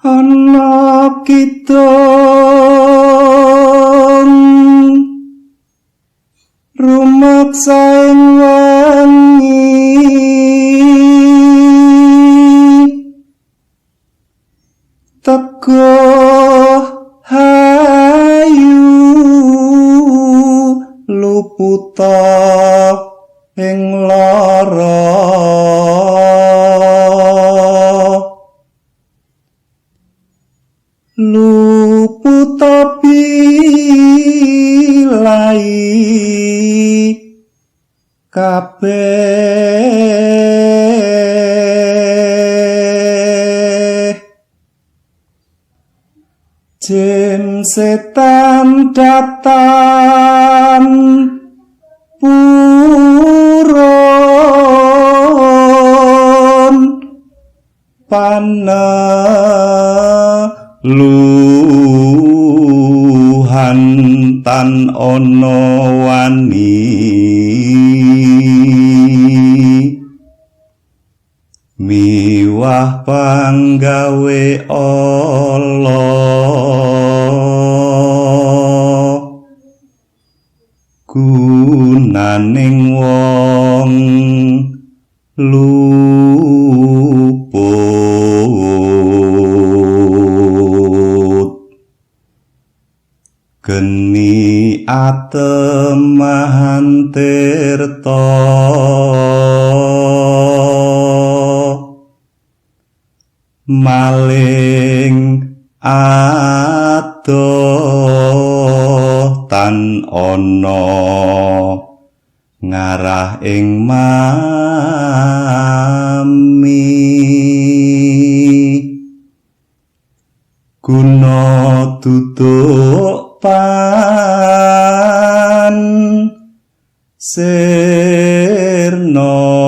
ana kidung rumaksa ing wengi teguh hayu luputa ing lara luputa pilai kabeh jin setan datan purun paneluhan tan ana wani miwah panggawe Allah gunaning wong luput geni atemahan tirta maling adoh tan ana ngarah ing mami guna duduk pan sirna